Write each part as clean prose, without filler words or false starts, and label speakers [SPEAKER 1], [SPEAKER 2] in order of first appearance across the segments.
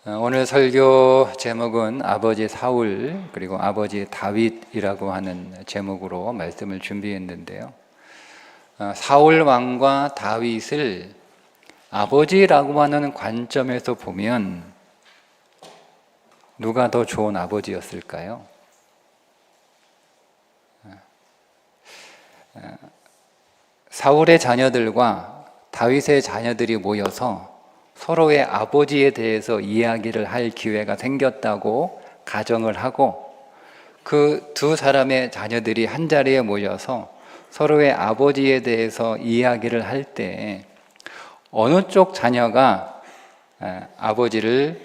[SPEAKER 1] 오늘 설교 제목은 아버지 사울 그리고 아버지 다윗이라고 하는 제목으로 말씀을 준비했는데요. 사울 왕과 다윗을 아버지라고 하는 관점에서 보면 누가 더 좋은 아버지였을까요? 사울의 자녀들과 다윗의 자녀들이 모여서 서로의 아버지에 대해서 이야기를 할 기회가 생겼다고 가정을 하고, 그 두 사람의 자녀들이 한자리에 모여서 서로의 아버지에 대해서 이야기를 할 때 어느 쪽 자녀가 아버지를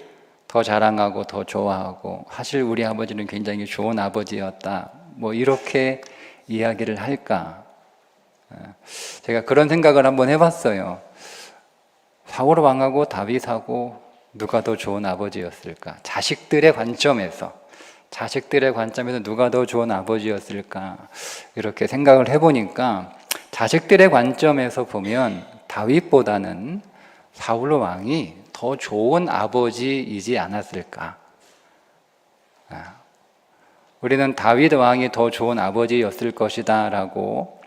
[SPEAKER 1] 더 자랑하고 더 좋아하고, 사실 우리 아버지는 굉장히 좋은 아버지였다, 이렇게 이야기를 할까? 제가 그런 생각을 한번 해봤어요. 사울 왕하고 다윗하고 누가 더 좋은 아버지였을까? 자식들의 관점에서 누가 더 좋은 아버지였을까? 이렇게 생각을 해보니까 자식들의 관점에서 보면 다윗보다는 사울 왕이 더 좋은 아버지이지 않았을까? 우리는 다윗 왕이 더 좋은 아버지였을 것이다 라고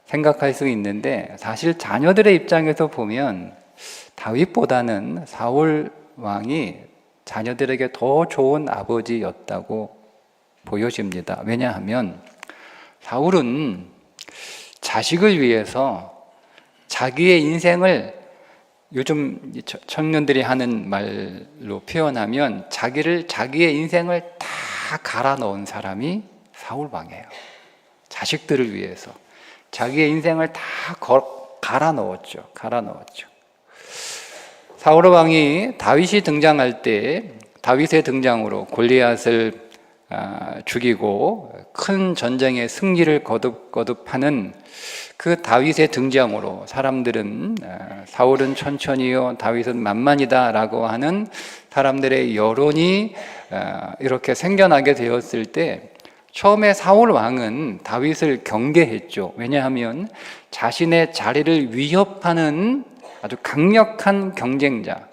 [SPEAKER 1] 생각할 수 있는데, 사실 자녀들의 입장에서 보면 다윗보다는 사울 왕이 자녀들에게 더 좋은 아버지였다고 보여집니다. 왜냐하면 사울은 자식을 위해서 자기의 인생을, 요즘 청년들이 하는 말로 표현하면 자기의 인생을 다 갈아 넣은 사람이 사울 왕이에요. 자식들을 위해서 자기의 인생을 다 갈아 넣었죠. 사울 왕이 다윗이 등장할 때, 다윗의 등장으로 골리앗을 죽이고 큰 전쟁의 승리를 거듭하는 그 다윗의 등장으로 사람들은 사울은 천천히요 다윗은 만만이다 라고 하는 사람들의 여론이 이렇게 생겨나게 되었을 때, 처음에 사울 왕은 다윗을 경계했죠. 왜냐하면 자신의 자리를 위협하는 아주 강력한 경쟁자,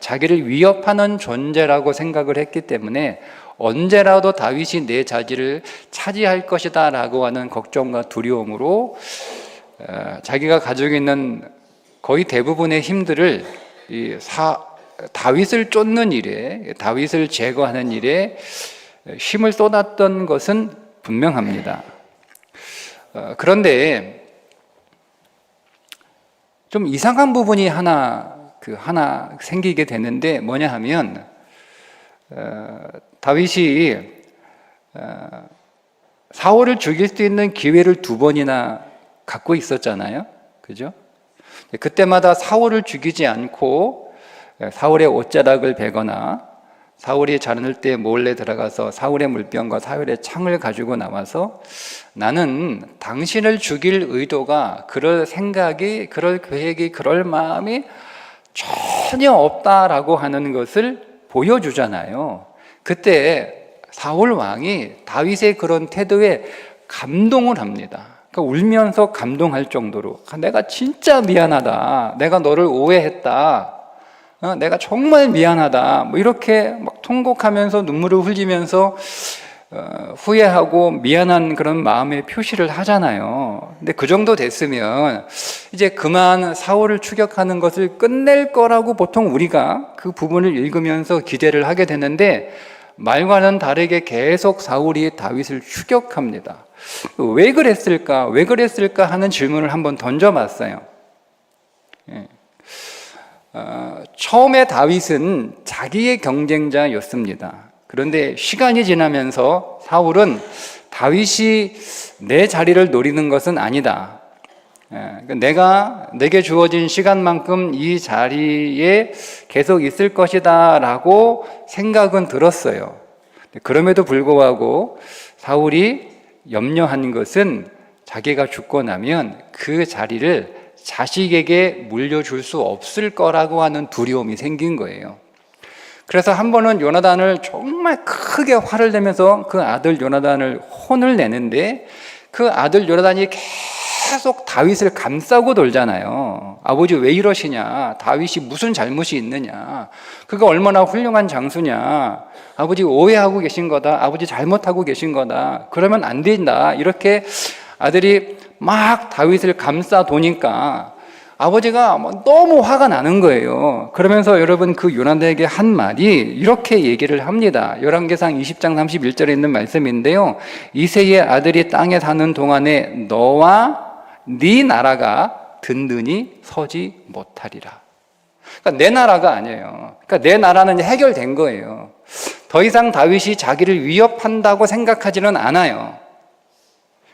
[SPEAKER 1] 자기를 위협하는 존재라고 생각을 했기 때문에 언제라도 다윗이 내 자리를 차지할 것이다 라고 하는 걱정과 두려움으로 자기가 가지고 있는 거의 대부분의 힘들을 다윗을 쫓는 일에, 다윗을 제거하는 일에 힘을 쏟았던 것은 분명합니다. 그런데 좀 이상한 부분이 하나 생기게 되는데, 뭐냐 하면 다윗이 사울을 죽일 수 있는 기회를 2번이나 갖고 있었잖아요. 그죠? 그때마다 사울을 죽이지 않고 사울의 옷자락을 베거나, 사울이 자는 때 몰래 들어가서 사울의 물병과 사울의 창을 가지고 나와서 나는 당신을 죽일 의도가, 그럴 생각이, 그럴 계획이, 그럴 마음이 전혀 없다라고 하는 것을 보여주잖아요. 그때 사울 왕이 다윗의 그런 태도에 감동을 합니다. 그러니까 울면서 감동할 정도로, 내가 진짜 미안하다, 내가 너를 오해했다, 내가 정말 미안하다, 이렇게 막 통곡하면서 눈물을 흘리면서 후회하고 미안한 그런 마음의 표시를 하잖아요. 근데 그 정도 됐으면 이제 그만 사울을 추격하는 것을 끝낼 거라고 보통 우리가 그 부분을 읽으면서 기대를 하게 되는데, 말과는 다르게 계속 사울이 다윗을 추격합니다. 왜 그랬을까 하는 질문을 한번 던져봤어요. 처음에 다윗은 자기의 경쟁자였습니다. 그런데 시간이 지나면서 사울은 다윗이 내 자리를 노리는 것은 아니다, 내게 주어진 시간만큼 이 자리에 계속 있을 것이다 라고 생각은 들었어요. 그럼에도 불구하고 사울이 염려한 것은 자기가 죽고 나면 그 자리를 자식에게 물려줄 수 없을 거라고 하는 두려움이 생긴 거예요. 그래서 한 번은 요나단을 정말 크게 화를 내면서 그 아들 요나단을 혼을 내는데, 그 아들 요나단이 계속 다윗을 감싸고 돌잖아요. 아버지 왜 이러시냐? 다윗이 무슨 잘못이 있느냐? 그가 얼마나 훌륭한 장수냐? 아버지 오해하고 계신 거다. 아버지 잘못하고 계신 거다. 그러면 안 된다. 이렇게 아들이 막 다윗을 감싸 도니까 아버지가 너무 화가 나는 거예요. 그러면서 여러분 그 요나단에게 한 말이 이렇게 얘기를 합니다. 열왕기상 20장 31절에 있는 말씀인데요. 이새의 아들이 땅에 사는 동안에 너와 네 나라가 든든히 서지 못하리라. 그러니까 내 나라가 아니에요. 그러니까 내 나라는 해결된 거예요. 더 이상 다윗이 자기를 위협한다고 생각하지는 않아요.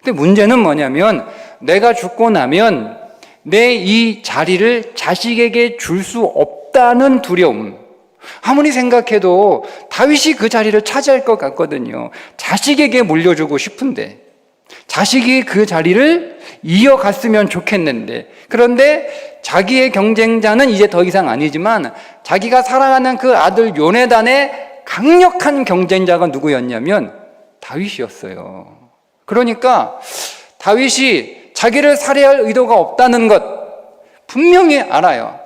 [SPEAKER 1] 근데 문제는 뭐냐면 내가 죽고 나면 내 이 자리를 자식에게 줄 수 없다는 두려움. 아무리 생각해도 다윗이 그 자리를 차지할 것 같거든요. 자식에게 물려주고 싶은데, 자식이 그 자리를 이어갔으면 좋겠는데, 그런데 자기의 경쟁자는 이제 더 이상 아니지만 자기가 사랑하는 그 아들 요나단의 강력한 경쟁자가 누구였냐면 다윗이었어요. 그러니까 다윗이 자기를 살해할 의도가 없다는 것 분명히 알아요.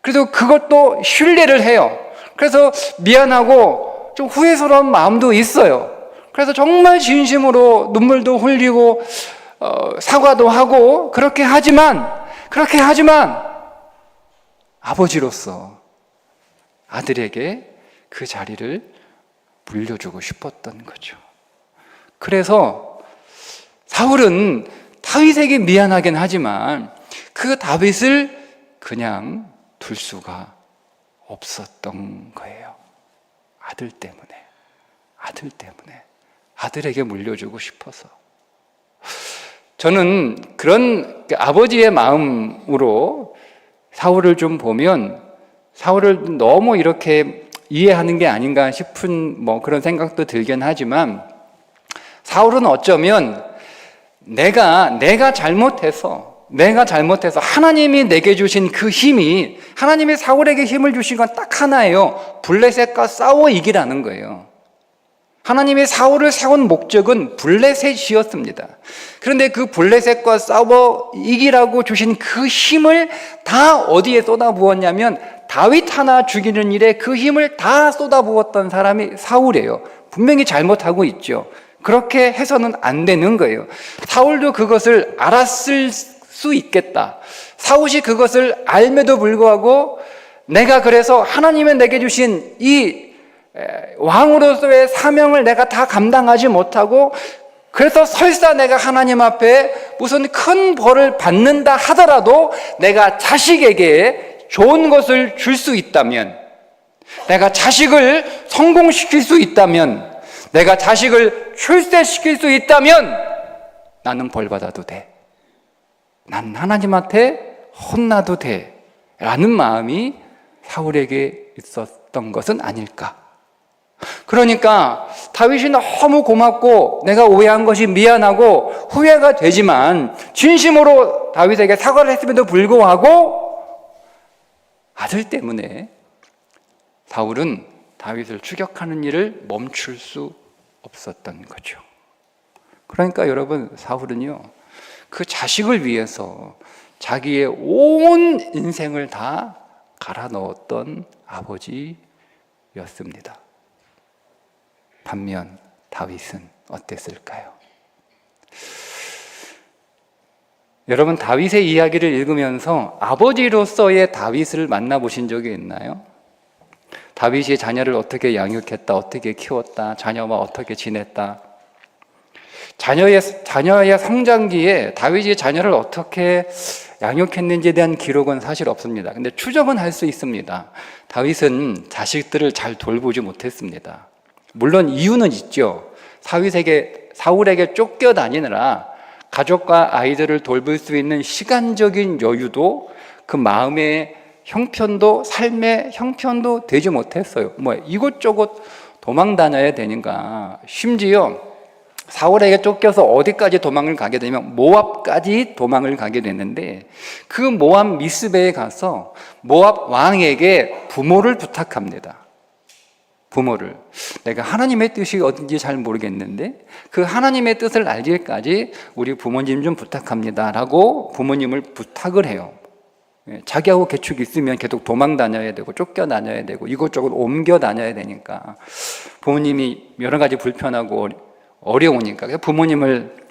[SPEAKER 1] 그래서 그것도 신뢰를 해요. 그래서 미안하고 좀 후회스러운 마음도 있어요. 그래서 정말 진심으로 눈물도 흘리고 사과도 하고 그렇게 하지만 아버지로서 아들에게 그 자리를 물려주고 싶었던 거죠. 그래서 사울은 다윗에게 미안하긴 하지만 그 다윗을 그냥 둘 수가 없었던 거예요. 아들 때문에 아들에게 물려주고 싶어서. 저는 그런 아버지의 마음으로 사울을 좀 보면 사울을 너무 이렇게 이해하는 게 아닌가 싶은 그런 생각도 들긴 하지만 사울은 어쩌면 내가 잘못해서 하나님이 내게 주신 그 힘이, 하나님이 사울에게 힘을 주신 건 딱 하나예요. 블레셋과 싸워 이기라는 거예요. 하나님이 사울을 세운 목적은 블레셋이었습니다. 그런데 그 블레셋과 싸워 이기라고 주신 그 힘을 다 어디에 쏟아부었냐면 다윗 하나 죽이는 일에 그 힘을 다 쏟아부었던 사람이 사울이에요. 분명히 잘못하고 있죠. 그렇게 해서는 안 되는 거예요. 사울도 그것을 알았을 수 있겠다. 사울이 그것을 알매도 불구하고 내가 그래서 하나님이 내게 주신 이 왕으로서의 사명을 내가 다 감당하지 못하고 그래서 설사 내가 하나님 앞에 무슨 큰 벌을 받는다 하더라도 내가 자식에게 좋은 것을 줄 수 있다면, 내가 자식을 성공시킬 수 있다면, 내가 자식을 출세시킬 수 있다면 나는 벌받아도 돼. 난 하나님한테 혼나도 돼. 라는 마음이 사울에게 있었던 것은 아닐까. 그러니까 다윗이 너무 고맙고 내가 오해한 것이 미안하고 후회가 되지만 진심으로 다윗에게 사과를 했음에도 불구하고 아들 때문에 사울은 다윗을 추격하는 일을 멈출 수 없었던 거죠. 그러니까 여러분, 사울은요, 그 자식을 위해서 자기의 온 인생을 다 갈아 넣었던 아버지였습니다. 반면 다윗은 어땠을까요? 여러분, 다윗의 이야기를 읽으면서 아버지로서의 다윗을 만나보신 적이 있나요? 다윗이 자녀를 어떻게 양육했다, 어떻게 키웠다, 자녀와 어떻게 지냈다. 자녀의 성장기에 다윗이 자녀를 어떻게 양육했는지에 대한 기록은 사실 없습니다. 근데 추정은 할 수 있습니다. 다윗은 자식들을 잘 돌보지 못했습니다. 물론 이유는 있죠. 사울에게 쫓겨다니느라 가족과 아이들을 돌볼 수 있는 시간적인 여유도 그 마음의 형편도, 삶의 형편도 되지 못했어요. 이곳저곳 도망 다녀야 되니까. 심지어 사울에게 쫓겨서 어디까지 도망을 가게 되면 모압까지 도망을 가게 됐는데 그 모압 미스베에 가서 모압 왕에게 부모를 부탁합니다. 부모를. 내가 하나님의 뜻이 어딘지 잘 모르겠는데 그 하나님의 뜻을 알기까지 우리 부모님 좀 부탁합니다 라고 부모님을 부탁을 해요. 자기하고 개축이 있으면 계속 도망 다녀야 되고 쫓겨 다녀야 되고 이곳저곳 옮겨 다녀야 되니까 부모님이 여러 가지 불편하고 어려우니까 부모님을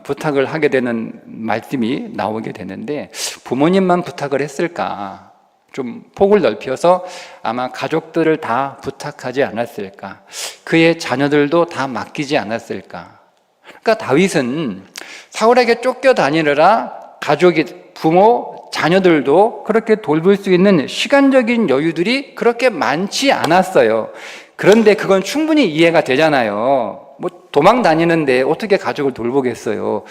[SPEAKER 1] 부탁을 하게 되는 말씀이 나오게 되는데, 부모님만 부탁을 했을까? 좀 폭을 넓혀서 아마 가족들을 다 부탁하지 않았을까? 그의 자녀들도 다 맡기지 않았을까? 그러니까 다윗은 사울에게 쫓겨다니느라 가족이, 부모, 자녀들도 그렇게 돌볼 수 있는 시간적인 여유들이 그렇게 많지 않았어요. 그런데 그건 충분히 이해가 되잖아요. 뭐 도망 다니는데 어떻게 가족을 돌보겠어요.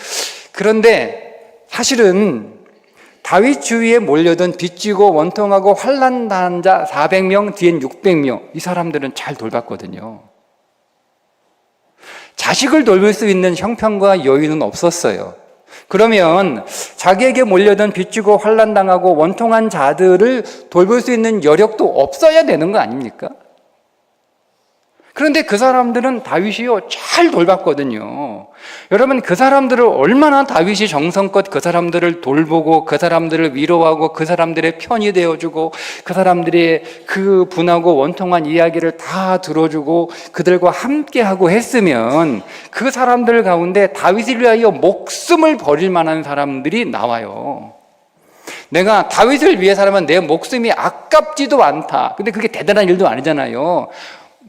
[SPEAKER 1] 그런데 사실은 다윗 주위에 몰려든 빚지고 원통하고 환난 당한 자 400명, 뒤엔 600명, 이 사람들은 잘 돌봤거든요. 자식을 돌볼 수 있는 형편과 여유는 없었어요. 그러면 자기에게 몰려든 빚지고 환난 당하고 원통한 자들을 돌볼 수 있는 여력도 없어야 되는 거 아닙니까? 그런데 그 사람들은 다윗이요 잘 돌봤거든요. 여러분, 그 사람들을 얼마나 다윗이 정성껏 그 사람들을 돌보고 그 사람들을 위로하고 그 사람들의 편이 되어주고 그 사람들의 그 분하고 원통한 이야기를 다 들어주고 그들과 함께하고 했으면 그 사람들 가운데 다윗을 위하여 목숨을 버릴 만한 사람들이 나와요. 내가 다윗을 위해서라면 내 목숨이 아깝지도 않다. 근데 그게 대단한 일도 아니잖아요.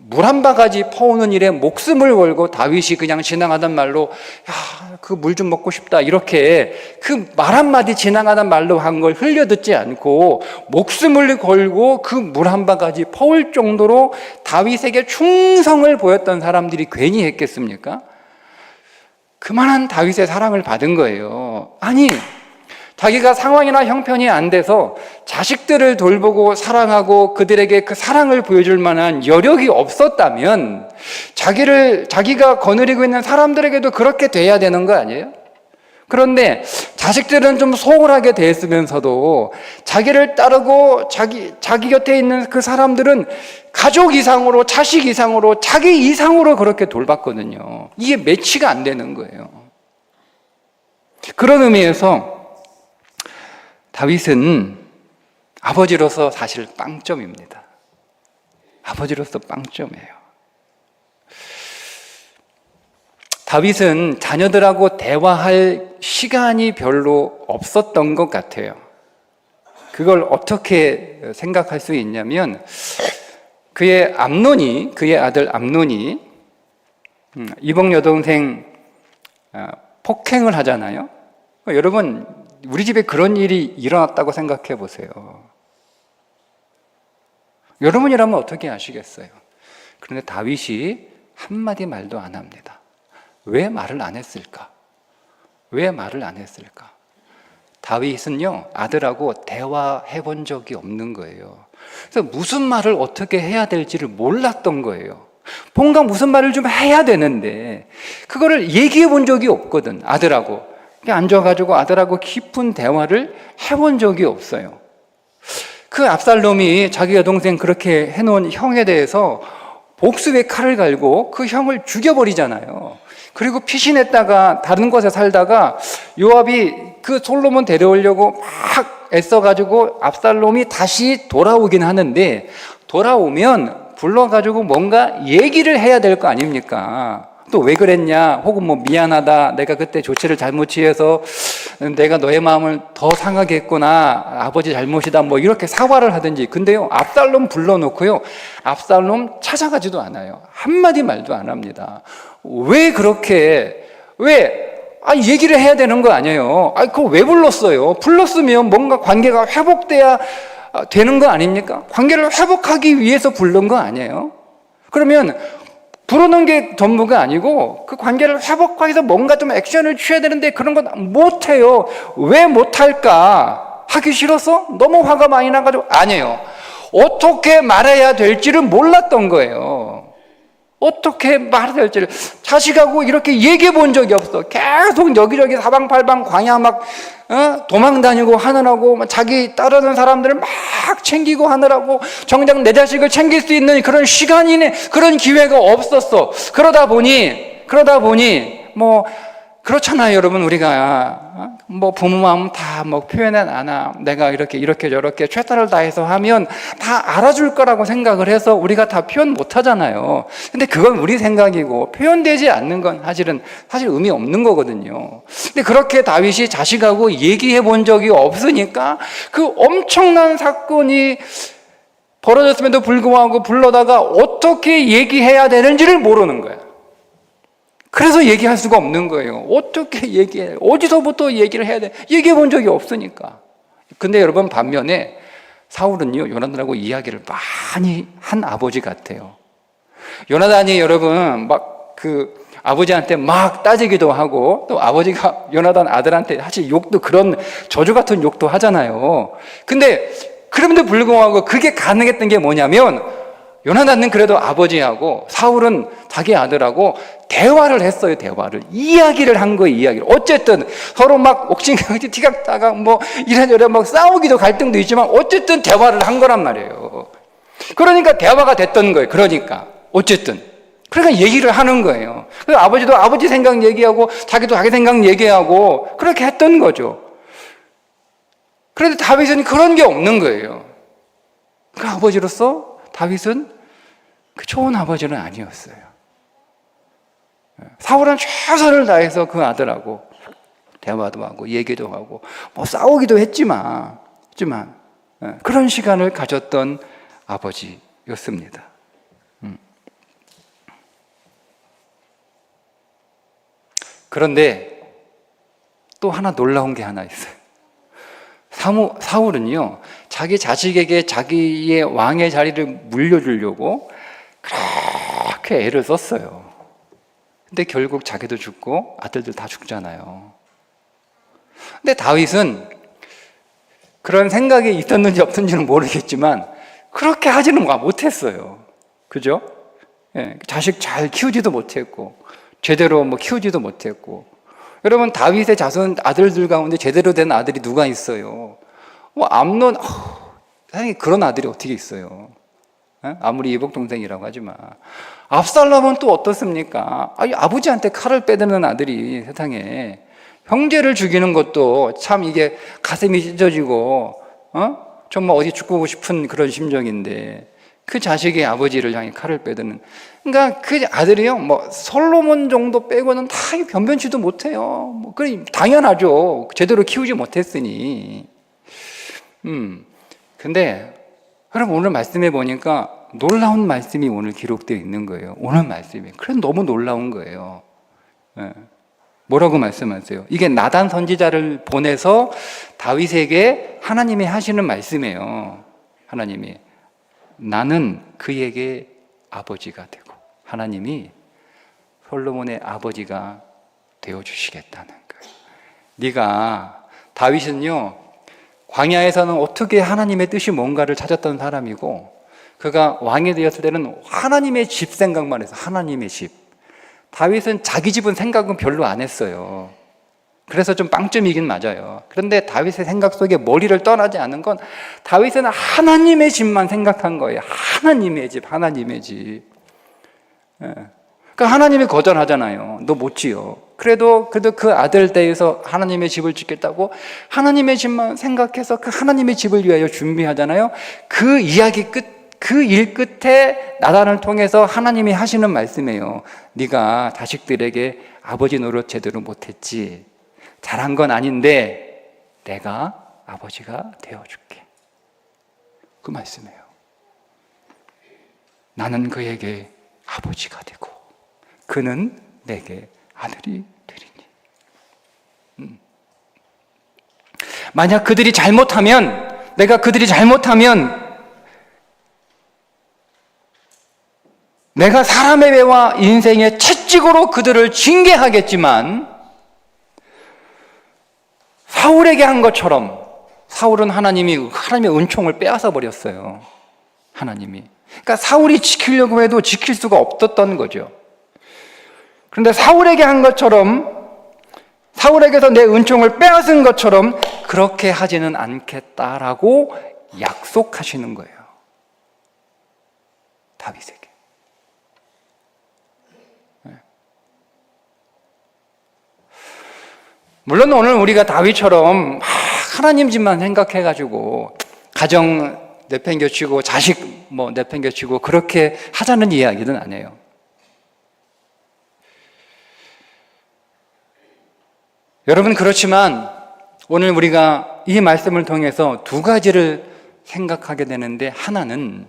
[SPEAKER 1] 물 한 바가지 퍼오는 일에 목숨을 걸고 다윗이 그냥 지나가던 말로 야, 그 물 좀 먹고 싶다 이렇게 그 말 한마디 지나가던 말로 한 걸 흘려듣지 않고 목숨을 걸고 그 물 한 바가지 퍼올 정도로 다윗에게 충성을 보였던 사람들이 괜히 했겠습니까? 그만한 다윗의 사랑을 받은 거예요. 아니, 자기가 상황이나 형편이 안 돼서 자식들을 돌보고 사랑하고 그들에게 그 사랑을 보여줄 만한 여력이 없었다면 자기가 거느리고 있는 사람들에게도 그렇게 돼야 되는 거 아니에요? 그런데 자식들은 좀 소홀하게 대했으면서도 자기를 따르고 자기 곁에 있는 그 사람들은 가족 이상으로, 자식 이상으로, 자기 이상으로 그렇게 돌봤거든요. 이게 매치가 안 되는 거예요. 그런 의미에서 다윗은 아버지로서 사실 빵점입니다. 아버지로서 빵점이에요. 다윗은 자녀들하고 대화할 시간이 별로 없었던 것 같아요. 그걸 어떻게 생각할 수 있냐면 그의 아들 암논이 이복 여동생 폭행을 하잖아요. 여러분, 우리 집에 그런 일이 일어났다고 생각해 보세요. 여러분이라면 어떻게 하시겠어요? 그런데 다윗이 한마디 말도 안 합니다. 왜 말을 안 했을까? 왜 말을 안 했을까? 다윗은요, 아들하고 대화해 본 적이 없는 거예요. 그래서 무슨 말을 어떻게 해야 될지를 몰랐던 거예요. 뭔가 무슨 말을 좀 해야 되는데 그거를 얘기해 본 적이 없거든, 아들하고. 앉아가지고 아들하고 깊은 대화를 해본 적이 없어요. 그 압살롬이 자기 여동생 그렇게 해놓은 형에 대해서 복수의 칼을 갈고 그 형을 죽여버리잖아요. 그리고 피신했다가 다른 곳에 살다가 요압이 그 솔로몬 데려오려고 막 애써가지고 압살롬이 다시 돌아오긴 하는데 돌아오면 불러가지고 뭔가 얘기를 해야 될 거 아닙니까? 또 왜 그랬냐, 혹은 뭐 미안하다, 내가 그때 조치를 잘못 취해서 내가 너의 마음을 더 상하게 했구나, 아버지 잘못이다, 뭐 이렇게 사과를 하든지. 근데요, 압살롬 불러놓고요, 압살롬 찾아가지도 않아요. 한마디 말도 안 합니다. 왜 그렇게, 얘기를 해야 되는 거 아니에요? 그거 왜 불렀어요? 불렀으면 뭔가 관계가 회복돼야 되는 거 아닙니까? 관계를 회복하기 위해서 부른 거 아니에요? 그러면 부르는 게 전부가 아니고 그 관계를 회복하기 위해서 뭔가 좀 액션을 취해야 되는데 그런 건 못해요. 왜 못할까? 하기 싫어서? 너무 화가 많이 나가지고? 아니에요. 어떻게 말해야 될지를 몰랐던 거예요. 어떻게 말해야 될지를 자식하고 이렇게 얘기해 본 적이 없어. 계속 여기저기 사방팔방 광야 막 도망 다니고 하느라고 자기 따르는 사람들을 막 챙기고 하느라고 정작 내 자식을 챙길 수 있는 그런 시간이네, 그런 기회가 없었어. 그러다 보니 뭐 그렇잖아요, 여러분. 우리가 뭐 부모 마음 다 뭐 표현은 안 하. 내가 이렇게 저렇게 최선을 다해서 하면 다 알아줄 거라고 생각을 해서 우리가 다 표현 못 하잖아요. 근데 그건 우리 생각이고 표현되지 않는 건 사실 의미 없는 거거든요. 근데 그렇게 다윗이 자식하고 얘기해 본 적이 없으니까 그 엄청난 사건이 벌어졌음에도 불구하고 불러다가 어떻게 얘기해야 되는지를 모르는 거야. 그래서 얘기할 수가 없는 거예요. 어떻게 얘기해? 어디서부터 얘기를 해야 돼? 얘기해 본 적이 없으니까. 근데 여러분, 반면에 사울은요, 요나단하고 이야기를 많이 한 아버지 같아요. 요나단이 여러분, 막 아버지한테 막 따지기도 하고, 또 아버지가 요나단 아들한테 사실 욕도, 그런 저주 같은 욕도 하잖아요. 근데 그럼에도 불구하고 그게 가능했던 게 뭐냐면, 요나단은 그래도 아버지하고 사울은 자기 아들하고 대화를 했어요. 이야기를 한 거예요. 이야기를. 어쨌든 서로 막 옥신각신 티격다가 뭐 이래저래 막 싸우기도 갈등도 있지만 어쨌든 대화를 한 거란 말이에요. 그러니까 대화가 됐던 거예요. 그러니까 얘기를 하는 거예요. 그래서 아버지도 아버지 생각 얘기하고 자기도 자기 생각 얘기하고 그렇게 했던 거죠. 그런데 다윗은 그런 게 없는 거예요. 그 아버지로서 다윗은 그 좋은 아버지는 아니었어요. 사울은 최선을 다해서 그 아들하고 대화도 하고 얘기도 하고 뭐 싸우기도 했지만 그런 시간을 가졌던 아버지였습니다. 그런데 또 하나 놀라운 게 하나 있어요. 사울은요, 자기 자식에게 자기의 왕의 자리를 물려주려고 그렇게 애를 썼어요. 근데 결국 자기도 죽고 아들들 다 죽잖아요. 근데 다윗은 그런 생각이 있었는지 없었는지는 모르겠지만 그렇게 하지는 못했어요. 그죠? 예, 자식 잘 키우지도 못했고 제대로 뭐 키우지도 못했고. 여러분, 다윗의 자손 아들들 가운데 제대로 된 아들이 누가 있어요? 뭐 암논, 사실 그런 아들이 어떻게 있어요? 아무리 이복 동생이라고 하지만. 압살롬은 또 어떻습니까? 아버지한테 칼을 빼드는 아들이 세상에. 형제를 죽이는 것도 참 이게 가슴이 찢어지고 정말 어디 죽고 싶은 그런 심정인데 그 자식이 아버지를 향해 칼을 빼드는. 그러니까 그 아들이요, 뭐 솔로몬 정도 빼고는 다 변변치도 못해요. 뭐 그래 당연하죠. 제대로 키우지 못했으니. 근데 여러분, 오늘 말씀해 보니까 놀라운 말씀이 오늘 기록되어 있는 거예요. 오늘 말씀이. 그래서 너무 놀라운 거예요. 뭐라고 말씀하세요? 이게 나단 선지자를 보내서 다윗에게 하나님이 하시는 말씀이에요. 하나님이 나는 그에게 아버지가 되고 하나님이 솔로몬의 아버지가 되어주시겠다는 거예요. 네가 다윗은요, 광야에서는 어떻게 하나님의 뜻이 뭔가를 찾았던 사람이고 그가 왕이 되었을 때는 하나님의 집 생각만 해서 하나님의 집. 다윗은 자기 집은 생각은 별로 안 했어요. 그래서 좀 빵점이긴 맞아요. 그런데 다윗의 생각 속에 머리를 떠나지 않은 건 다윗은 하나님의 집만 생각한 거예요. 하나님의 집. 그러니까 하나님이 거절하잖아요. 너 못 지어. 그래도 그 아들 떼에서 하나님의 집을 짓겠다고 하나님의 집만 생각해서 그 하나님의 집을 위하여 준비하잖아요. 그 이야기 그 일 끝에 나단을 통해서 하나님이 하시는 말씀이에요. 네가 자식들에게 아버지 노릇 제대로 못했지. 잘한 건 아닌데 내가 아버지가 되어줄게. 그 말씀이에요. 나는 그에게 아버지가 되고 그는 내게 아들이 되리니. 만약 내가 그들이 잘못하면 내가 사람의 배와 인생의 채찍으로 그들을 징계하겠지만 사울에게 한 것처럼 사울은 하나님의 은총을 빼앗아 버렸어요. 하나님이. 그러니까 사울이 지키려고 해도 지킬 수가 없었던 거죠. 그런데 사울에게 한 것처럼, 사울에게서 내 은총을 빼앗은 것처럼 그렇게 하지는 않겠다라고 약속하시는 거예요. 다윗에게. 물론 오늘 우리가 다윗처럼 하나님 집만 생각해가지고 가정 내팽겨치고 자식 내팽겨치고 그렇게 하자는 이야기는 아니에요. 여러분, 그렇지만 오늘 우리가 이 말씀을 통해서 두 가지를 생각하게 되는데, 하나는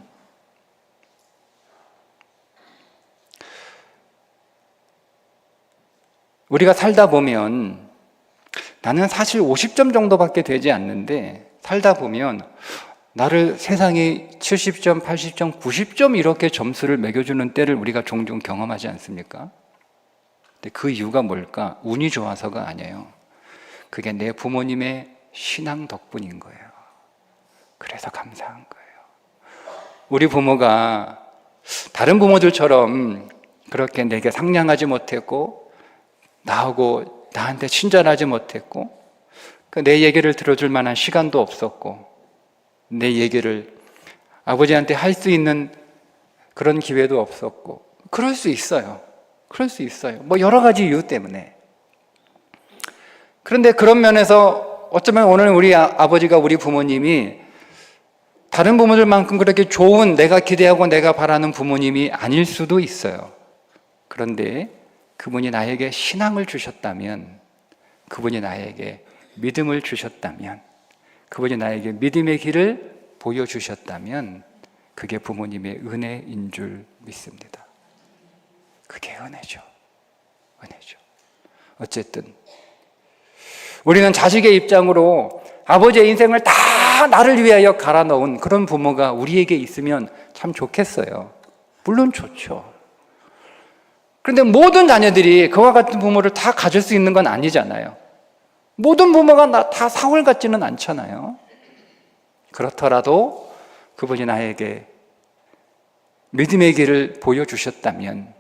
[SPEAKER 1] 우리가 살다 보면 나는 사실 50점 정도밖에 되지 않는데, 살다 보면 나를 세상이 70점, 80점, 90점 이렇게 점수를 매겨주는 때를 우리가 종종 경험하지 않습니까? 근데 그 이유가 뭘까? 운이 좋아서가 아니에요. 그게 내 부모님의 신앙 덕분인 거예요. 그래서 감사한 거예요. 우리 부모가 다른 부모들처럼 그렇게 내게 상냥하지 못했고, 나한테 친절하지 못했고, 내 얘기를 들어줄 만한 시간도 없었고, 내 얘기를 아버지한테 할 수 있는 그런 기회도 없었고, 그럴 수 있어요. 그럴 수 있어요. 여러 가지 이유 때문에. 그런데 그런 면에서 어쩌면 오늘 우리 아버지가, 우리 부모님이 다른 부모들만큼 그렇게 좋은, 내가 기대하고 내가 바라는 부모님이 아닐 수도 있어요. 그런데 그분이 나에게 신앙을 주셨다면, 그분이 나에게 믿음을 주셨다면, 그분이 나에게 믿음의 길을 보여주셨다면 그게 부모님의 은혜인 줄 믿습니다. 그게 은혜죠. 은혜죠. 어쨌든 우리는 자식의 입장으로 아버지의 인생을 다 나를 위하여 갈아 넣은 그런 부모가 우리에게 있으면 참 좋겠어요. 물론 좋죠. 그런데 모든 자녀들이 그와 같은 부모를 다 가질 수 있는 건 아니잖아요. 모든 부모가 다 사울 같지는 않잖아요. 그렇더라도 그분이 나에게 믿음의 길을 보여주셨다면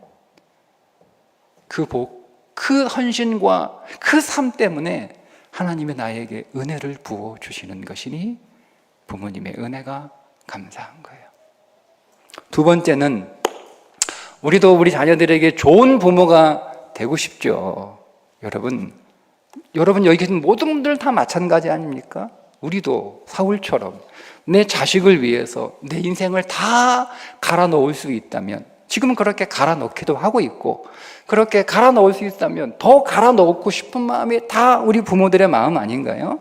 [SPEAKER 1] 그 복, 그 헌신과 그 삶 때문에 하나님이 나에게 은혜를 부어주시는 것이니 부모님의 은혜가 감사한 거예요. 두 번째는 우리도 우리 자녀들에게 좋은 부모가 되고 싶죠. 여러분 여기 계신 모든 분들 다 마찬가지 아닙니까? 우리도 사울처럼 내 자식을 위해서 내 인생을 다 갈아 넣을 수 있다면, 지금은 그렇게 갈아 넣기도 하고 있고, 그렇게 갈아 넣을 수 있다면 더 갈아 넣고 싶은 마음이 다 우리 부모들의 마음 아닌가요?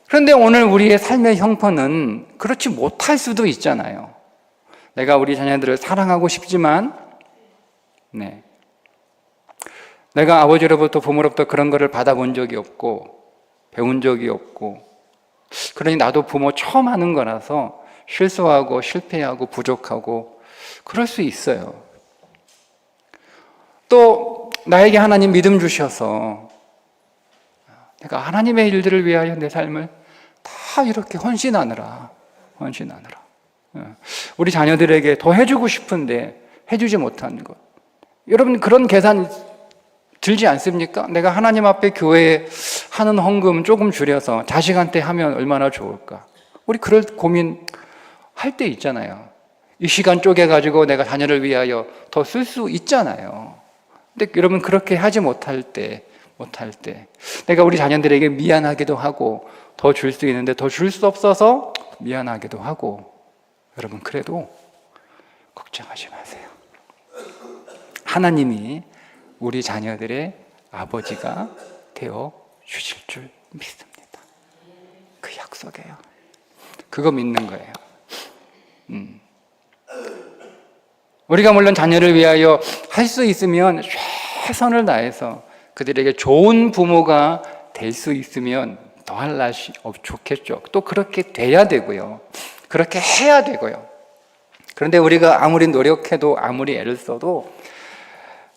[SPEAKER 1] 그런데 오늘 우리의 삶의 형편은 그렇지 못할 수도 있잖아요. 내가 우리 자녀들을 사랑하고 싶지만, 내가 아버지로부터, 부모로부터 그런 거를 받아본 적이 없고 배운 적이 없고, 그러니 나도 부모 처음 하는 거라서 실수하고 실패하고 부족하고 그럴 수 있어요. 또 나에게 하나님 믿음 주셔서 내가 하나님의 일들을 위하여 내 삶을 다 이렇게 헌신하느라 우리 자녀들에게 더 해주고 싶은데 해주지 못하는 것. 여러분, 그런 계산 들지 않습니까? 내가 하나님 앞에 교회에 하는 헌금 조금 줄여서 자식한테 하면 얼마나 좋을까? 우리 그럴 고민 할 때 있잖아요. 이 시간 쪼개가지고 내가 자녀를 위하여 더 쓸 수 있잖아요. 근데 여러분, 그렇게 하지 못할 때 내가 우리 자녀들에게 미안하기도 하고, 더 줄 수 있는데 더 줄 수 없어서 미안하기도 하고, 여러분, 그래도 걱정하지 마세요. 하나님이 우리 자녀들의 아버지가 되어 주실 줄 믿습니다. 그 약속이에요. 그거 믿는 거예요. 우리가 물론 자녀를 위하여 할 수 있으면 최선을 다해서 그들에게 좋은 부모가 될 수 있으면 더할 날이 좋겠죠. 또 그렇게 돼야 되고요. 그렇게 해야 되고요. 그런데 우리가 아무리 노력해도, 아무리 애를 써도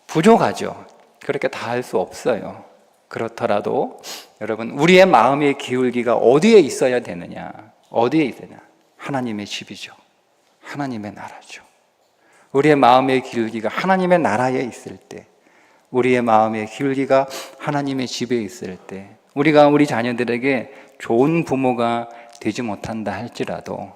[SPEAKER 1] 부족하죠. 그렇게 다 할 수 없어요. 그렇더라도 여러분, 우리의 마음의 기울기가 어디에 있어야 되느냐? 어디에 있느냐? 하나님의 집이죠. 하나님의 나라죠. 우리의 마음의 기울기가 하나님의 나라에 있을 때, 우리의 마음의 기울기가 하나님의 집에 있을 때, 우리가 우리 자녀들에게 좋은 부모가 되지 못한다 할지라도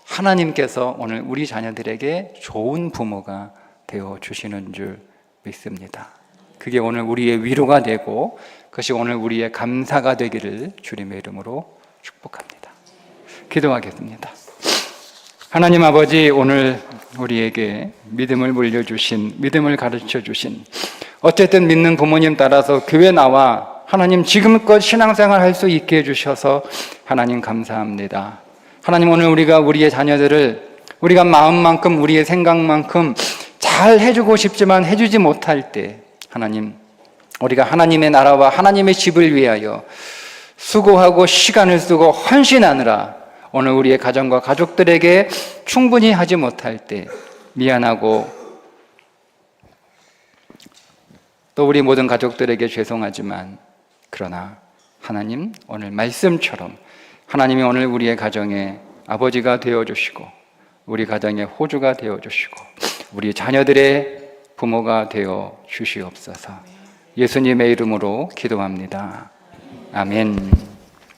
[SPEAKER 1] 하나님께서 오늘 우리 자녀들에게 좋은 부모가 되어 주시는 줄 믿습니다. 그게 오늘 우리의 위로가 되고 그것이 오늘 우리의 감사가 되기를 주님의 이름으로 축복합니다. 기도하겠습니다. 하나님 아버지, 오늘 우리에게 믿음을 물려주신, 믿음을 가르쳐 주신, 어쨌든 믿는 부모님 따라서 교회 나와 하나님 지금껏 신앙생활 할 수 있게 해주셔서 하나님 감사합니다. 하나님, 오늘 우리가 우리의 자녀들을 우리가 마음만큼 우리의 생각만큼 잘 해주고 싶지만 해주지 못할 때, 하나님, 우리가 하나님의 나라와 하나님의 집을 위하여 수고하고 시간을 쓰고 헌신하느라 오늘 우리의 가정과 가족들에게 충분히 하지 못할 때 미안하고 또 우리 모든 가족들에게 죄송하지만, 그러나 하나님, 오늘 말씀처럼 하나님이 오늘 우리의 가정의 아버지가 되어주시고 우리 가정의 호주가 되어주시고 우리 자녀들의 부모가 되어 주시옵소서. 예수님의 이름으로 기도합니다. 아멘.